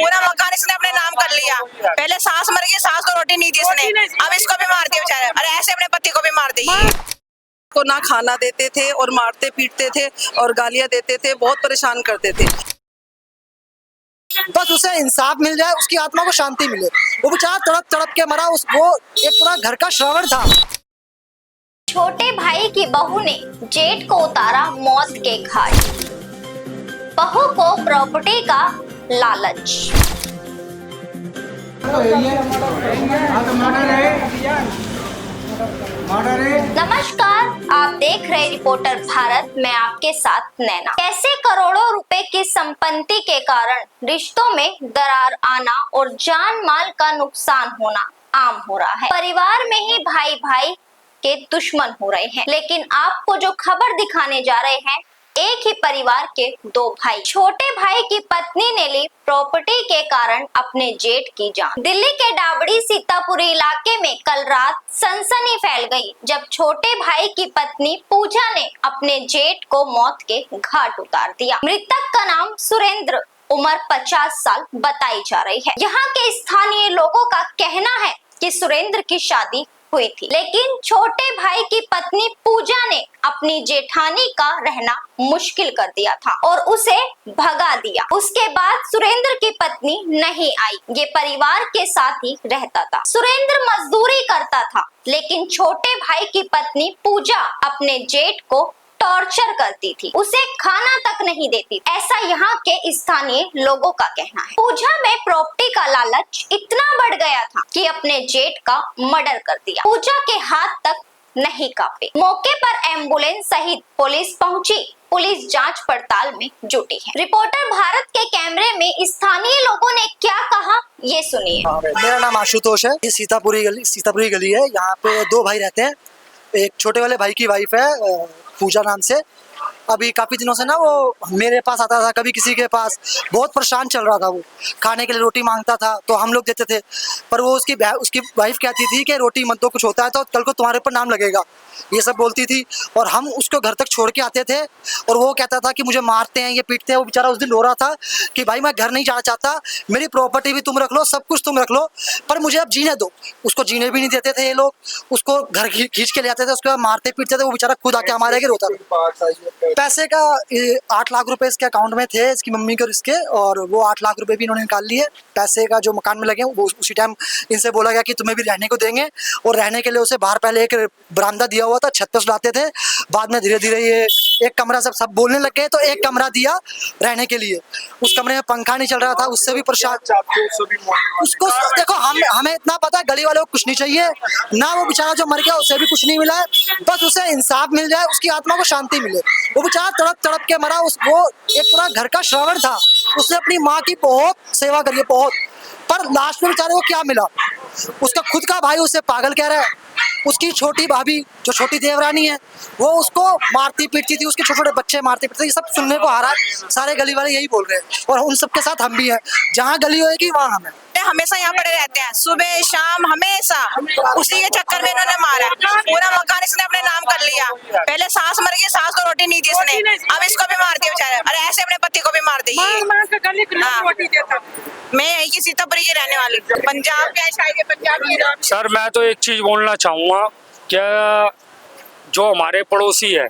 पूरा मकान इसने अपने नाम कर लिया। पहले सास मर गई, सास को रोटी नहीं दी इसने, अब इसको भी मार दिया बेचारे। अरे ऐसे अपने पति को भी मार दी। को ना खाना देते थे और मारते पीटते थे और गालियां देते थे, बहुत परेशान करते थे। बस उसे इंसाफ मिल जाए, उसकी आत्मा को शांति मिले। वो बेचारा तड़प तड़प के मरा, वो एक पूरा घर का श्रावण था। छोटे भाई की बहू ने जेठ को उतारा मौत के घाट। बहू को प्रॉपर्टी का लालच। नमस्कार, आप देख रहे रिपोर्टर भारत। मैं आपके साथ नैना। कैसे करोड़ों रुपए की संपत्ति के कारण रिश्तों में दरार आना और जान माल का नुकसान होना आम हो रहा है। परिवार में ही भाई भाई के दुश्मन हो रहे हैं। लेकिन आपको जो खबर दिखाने जा रहे हैं, एक ही परिवार के दो भाई। छोटे भाई की पत्नी ने ली प्रॉपर्टी के कारण अपने जेठ की जान। दिल्ली के डाबड़ी सीतापुरी इलाके में कल रात सनसनी फैल गई जब छोटे भाई की पत्नी पूजा ने अपने जेठ को मौत के घाट उतार दिया। मृतक का नाम सुरेंद्र, उम्र 50 साल बताई जा रही है। यहाँ के स्थानीय लोगों का कहना है कि सुरेंद्र की शादी हुई थी, लेकिन छोटे भाई की पत्नी पूजा ने अपनी जेठानी का रहना मुश्किल कर दिया था और उसे भगा दिया। उसके बाद सुरेंद्र की पत्नी नहीं आई। ये परिवार के साथ ही रहता था। सुरेंद्र मजदूरी करता था, लेकिन छोटे भाई की पत्नी पूजा अपने जेठ को टॉर्चर करती थी, उसे खाना तक नहीं देती। ऐसा यहाँ के स्थानीय लोगों का कहना है। पूजा में प्रॉपर्टी का लालच इतना बढ़ गया था कि अपने जेठ का मर्डर कर दिया। पूजा के हाथ तक नहीं कांपे। मौके पर एम्बुलेंस सहित पुलिस पहुंची। पुलिस जांच पड़ताल में जुटी है। रिपोर्टर भारत के कैमरे में स्थानीय लोगों ने क्या कहा, ये सुनिए। मेरा नाम आशुतोष है। ये सीतापुरी गली है। यहाँ पे दो भाई रहते हैं। एक छोटे वाले भाई की वाइफ है पूजा नाम से। अभी काफ़ी दिनों से ना वो मेरे पास आता था, कभी किसी के पास। बहुत परेशान चल रहा था। वो खाने के लिए रोटी मांगता था तो हम लोग देते थे, पर वो उसकी वाइफ कहती थी कि रोटी मत दो, कुछ होता है तो कल को तुम्हारे ऊपर नाम लगेगा, ये सब बोलती थी। और हम उसको घर तक छोड़ के आते थे और वो कहता था कि मुझे मारते हैं, ये पीटते हैं। वो बेचारा उस दिन रो रहा था कि भाई मैं घर नहीं जाना चाहता, मेरी प्रॉपर्टी भी तुम रख लो, सब कुछ तुम रख लो, पर मुझे अब जीने दो। उसको जीने भी नहीं देते थे ये लोग। उसको घर खींच के ले आते थे, उसके बाद मारते पीटते थे। वो बेचारा खुद आके हमारे आगे रोता था। पैसे का 8 लाख रुपए इसके अकाउंट में थे, इसकी मम्मी के और इसके, और वो 8 लाख रुपए भी इन्होंने निकाल लिए। पैसे का जो मकान में लगे वो उसी टाइम इनसे बोला गया कि तुम्हें भी रहने को देंगे, और रहने के लिए उसे बाहर पहले एक बरामदा दिया हुआ था, छत पे सुलाते थे। बाद में धीरे धीरे ये एक कमरा, सब बोलने लग गए तो एक कमरा दिया रहने के लिए। उस कमरे में पंखा नहीं चल रहा था, उससे भी परेशान। उसको देखो, हमें इतना पता है गली वालों को कुछ नहीं चाहिए ना। वो बेचारा जो मर गया उसे भी कुछ नहीं मिला है। बस उसे इंसाफ मिल जाए, उसकी आत्मा को शांति मिले। वो बेचारा तड़प तड़प के मरा। वो एक पूरा घर का श्रावण था। उसने अपनी माँ की बहुत सेवा करी है, बहुत। पर लास्ट में बेचारे को क्या मिला? उसका खुद का भाई उसे पागल कह रहा है। उसकी छोटी भाभी जो छोटी देवरानी है वो उसको मारती पीटती थी, उसके छोटे छोटे बच्चे मारते पीटते। ये सब सुनने को आ रहा है, सारे गली वाले यही बोल रहे हैं, और उन सबके साथ हम भी हैं। जहाँ गली होएगी वहाँ हम हैं। हमेशा यहाँ पड़े रहते हैं, सुबह शाम हमेशा। उसी के चक्कर में इन्होंने मारा। पूरा मकान इसने अपने नाम कर लिया। पहले सास मर गई, सास को रोटी नहीं दी इसने, अब इसको भी मार दिया बेचारे। अरे ऐसे अपने पति को भी मार दी। मैं यही की सीतापुरी की रहने वाली, पंजाब के शायद पंजाब की। सर मैं तो एक चीज बोलना चाहूँगा, क्या जो हमारे पड़ोसी है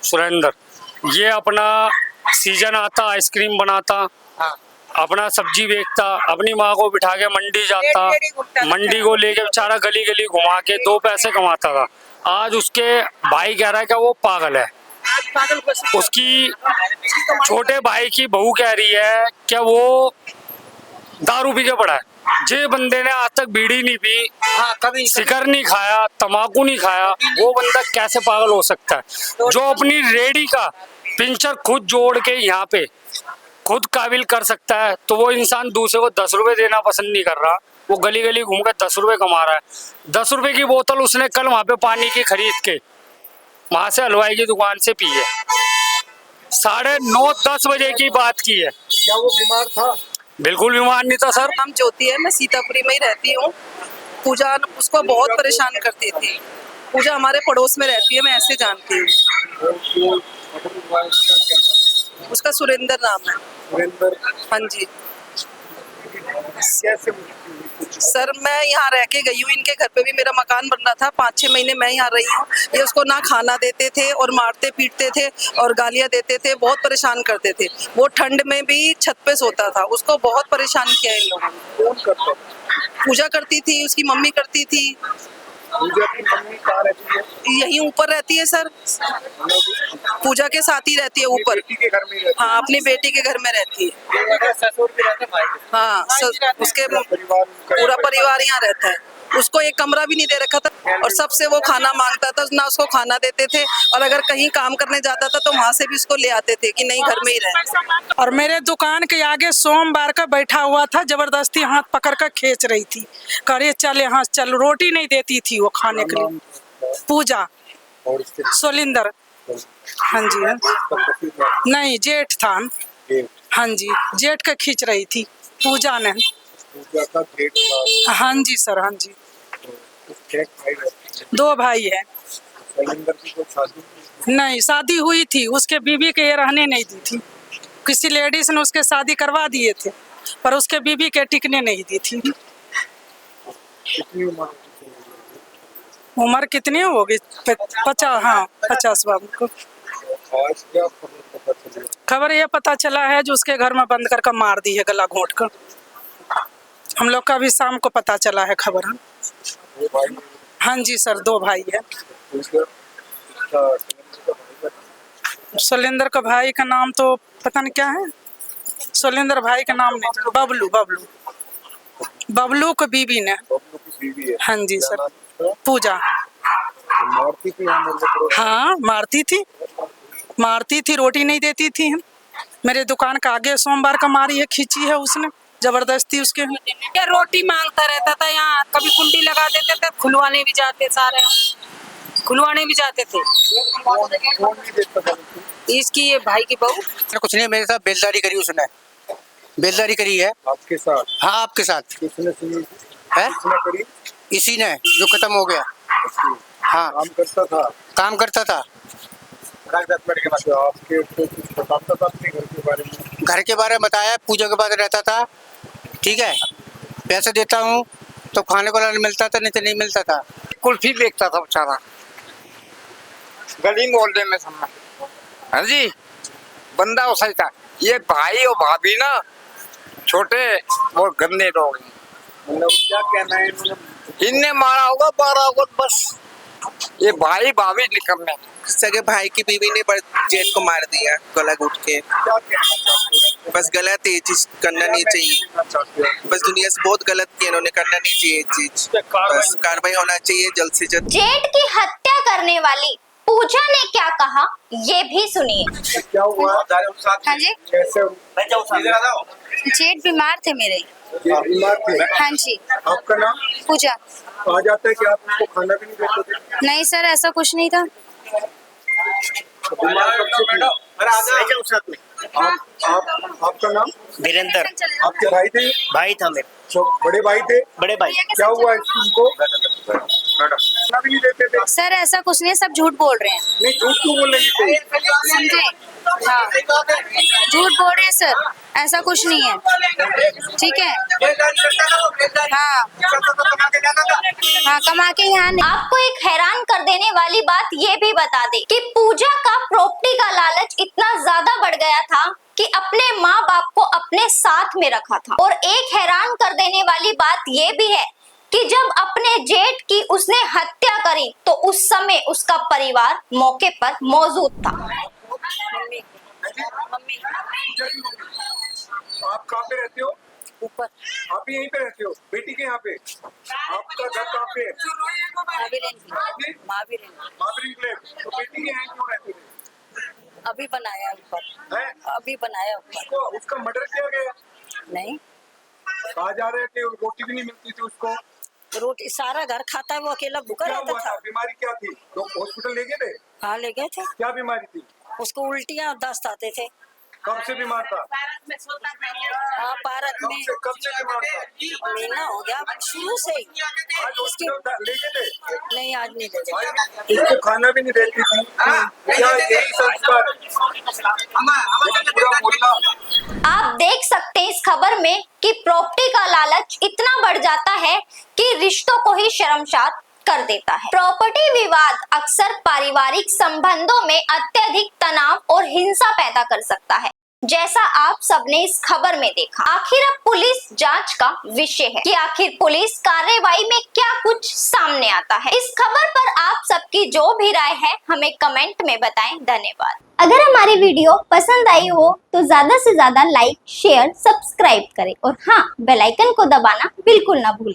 सुरेंद्र, ये अपना सीजन आता आइसक्रीम बनाता, अपना सब्जी बेचता, अपनी माँ को बिठा के मंडी जाता, मंडी को लेके बेचारा गली गली घुमा के 2 पैसे कमाता था। आज उसके भाई कह रहा है कि वो पागल है। उसकी छोटे भाई की बहू कह रही है कि वो दारू पी के पड़ा है। जे बंदे ने आज तक बीड़ी नहीं पी, कभी सिगर नहीं खाया, तम्बाकू नहीं खाया, वो बंदा कैसे पागल हो सकता है? जो अपनी रेडी का पिंचर खुद जोड़ के यहाँ पे खुद काबिल कर सकता है, तो वो इंसान दूसरे को 10 रुपए देना पसंद नहीं कर रहा। वो गली गली घूम कर 10 रुपए कमा रहा है। 10 रुपए की बोतल उसने कल वहां पे पानी की खरीद के वहां से हलवाई की दुकान से पी है। 9:30-10 बजे की बात की है। क्या वो बीमार था? बिल्कुल बीमार नहीं था सर। नाम ज्योति है, मैं सीतापुरी में ही रहती हूँ। पूजा उसको बहुत परेशान करती थी। पूजा हमारे पड़ोस में रहती है, मैं ऐसे जानती हूँ। उसका सुरेंद्र नाम है। हाँ जी। कैसे मृत्यु हुई कुछ? सर मैं यहाँ रह के गई हूँ, इनके घर पे भी मेरा मकान बन रहा था, 5-6 महीने मैं यहाँ रही हूँ। ये उसको ना खाना देते थे और मारते पीटते थे और गालियाँ देते थे, बहुत परेशान करते थे। वो ठंड में भी छत पे सोता था, उसको बहुत परेशान किया इन लोगों ने। कौन करता? पूजा करती थी, उसकी मम्मी करती थी, पूजा की मम्मी कहाँ रहती है? यहीं ऊपर रहती है सर, पूजा के साथ ही रहती है अपनी ऊपर। बेटी के घर में रहती हाँ, अपनी बेटी के घर में रहती है। ससुर भी रहते भाई के? हाँ, उसके पूरा परिवार उनका पूरा परिवार यहाँ रहता है। उसको एक कमरा भी नहीं दे रखा था और सबसे वो खाना मांगता था, ना उसको खाना देते थे, और अगर कहीं काम करने जाता था तो वहां से भी उसको ले आते थे कि नहीं घर में ही रहे। और मेरे दुकान के आगे सोमवार का बैठा हुआ था, जबरदस्ती हाथ पकड़ कर खींच रही थी, करे चल यहाँ चल, रोटी नहीं देती थी वो खाने के लिए। पूजा और इसके सोलिंदर, हाँ जी हाँ। ससुर का नहीं, जेठ था, गेट, हाँ जी, जेठ का खींच रही थी पूजा ने। पूजा का गेट था। हाँ जी सर, हाँ जी। एक भाई रहते हैं। 2 भाई है। सलिंदर की कोई शादी नहीं, शादी हुई थी, उसके बीवी के ये रहने नहीं दी थी। किसी लेडीज ने उसके शादी करवा दिए थे, पर उसके बीवी के टिकने नहीं दी थी। कितनी उम्र होती है? उम्र कितनी होगी? 50, हाँ 50 बाबू को। आज क्या खबर पता चली? खबर ये पता चला है जो उसके घर में बंद कर मार दी है, गला घोंट कर। हम लोग का भी शाम को पता चला है खबर। वो भाई हाँ जी सर, 2 भाई है। उसका सलिंदर का भाई का सोलेंदर का भाई का नाम तो पता नहीं क्या है, सोलेंदर भाई का नाम नहीं, बबलू बबलू बबलू को बीवी ने। बबलू की बीवी है। हाँ जी क्या सर, नाम है उसका? पूजा। तो मारती थी यहाँ मेरे को? हाँ, मारती थी, रोटी नहीं देती थी। मेरे दुकान का आगे सोमवार का मारी है, खींची है उसने जबरदस्ती उसके। ये रोटी मांगता रहता था यहाँ, कभी कुंडी लगा देते थे, खुलवाने भी जाते, सारे खुलवाने भी जाते थे। कौन नहीं देखता था उसको? इसकी ये भाई की बहू कुछ नहीं, मेरे साथ बेलदारी करी उसने, बेलदारी करी है। आपके साथ? हाँ, आपके साथ किसने सुनी? है, किसने करी? इसी ने जो खत्म हो गया। हाँ, काम करता था? काम करता था। अच्छा, आपके तो कुछ बताता था अपने घर के बारे में? घर के बारे में बताया, पूजा के बाद रहता था, ठीक है, पैसे देता हूँ तो खाने को नहीं मिलता था, नहीं तो नहीं मिलता था। कुल्फी बेचता था बेचारा गली मोहल्ले में सब में। हाँ जी, बंदा वो सही था। ये भाई और भाभी ना छोटे वो गंदे लोग हैं। मतलब क्या कहना है इन्होंने? इनने मारा होगा 12 होगा बस। ये भाई भाभी निकलने सगे भाई की बीवी ने जेठ को मार दिया, गला घोट के। क्या कहना चाहते हैं? बस गलत है ये चीज, करना नहीं चाहिए। कहना चाहते हैं? बस दुनिया से बहुत गलत किया इन्होंने, करना नहीं चाहिए ये चीज। बस कार्रवाई होना चाहिए जल्द से जल्द। जेठ की हत्या करने वाली पूजा ने क्या कहा, ये भी सुनिए। क्या हुआ? हाँ जी, कैसे? जेठ बीमार थे मेरे। ये बीमार थे? हाँ जी। आपका नाम? पूजा। आ जाता है कि आप उनको खाना भी नहीं देते थे? नहीं सर, ऐसा कुछ नहीं था। तो बीमार कब से थे? आपका नाम? वीरेंद्र, आपके भाई थे? भाई था मेरे, जो बड़े भाई थे? बड़े भाई। क्या हुआ इनको? खाना भी नहीं देते थे? सर ऐसा कुछ नहीं, सब झूठ बोल रहे हैं। नहीं, झूठ क्यों बोलेंगे? समझे? हाँ, झूठ बोल रहे हैं सर, ऐसा कुछ नहीं है। ठीक है, हाँ हाँ, कमा के यहाँ नहीं। आपको एक हैरान कर देने वाली बात ये भी बता दे कि पूजा का प्रॉपर्टी का लालच इतना ज्यादा बढ़ गया था कि अपने माँ बाप को अपने साथ में रखा था। और एक हैरान कर देने वाली बात ये भी है कि जब अपने जेठ की उसने हत्या करी तो उस समय उसका परिवार मौके पर मौजूद था। आप कहाँ पे रहते हो? ऊपर। आप भी यहीं पे रहते हो? बेटी के यहाँ पे? आपका घर कहाँ पे है? महावीर इंग्लैंड। तो बेटी के यहाँ क्यों रहते थे? अभी बनाया ऊपर, हैं? अभी बनाया ऊपर। उसका मर्डर किया गया? नहीं, कहा जा रहा है कि रोटी भी नहीं मिलती थी उसको। रोटी सारा घर खाता है, वो अकेला भूखा क्या रहता हुआ था। था? बीमारी क्या थी? तो हॉस्पिटल ले गए थे? हाँ ले गए थे, क्या बीमारी थी? उसको उल्टियाँ और दस्त आते थे। कब से बीमार था? हाँ, पार्क में कब से बीमार था? महीना हो गया, शुरू से ही। आज हॉस्पिटल ले गए थे? नहीं, आज नहीं ले गए। उसको खाना भी नहीं देती थी। क्या यही संस्कार है? पूरा मोहल्ला आप देख सकते हैं इस खबर में कि प्रॉपर्टी का लालच इतना बढ़ जाता है कि रिश्तों को ही शर्मसार कर देता है। प्रॉपर्टी विवाद अक्सर पारिवारिक संबंधों में अत्यधिक तनाव और हिंसा पैदा कर सकता है, जैसा आप सबने इस खबर में देखा। आखिर अब पुलिस जांच का विषय है कि आखिर पुलिस कार्रवाई में क्या कुछ सामने आता है। इस खबर पर आप सबकी जो भी राय है हमें कमेंट में बताएं। धन्यवाद। अगर हमारी वीडियो पसंद आई हो तो ज्यादा से ज्यादा लाइक, शेयर, सब्सक्राइब करें और हाँ, बेल आइकन को दबाना बिल्कुल ना भूलें।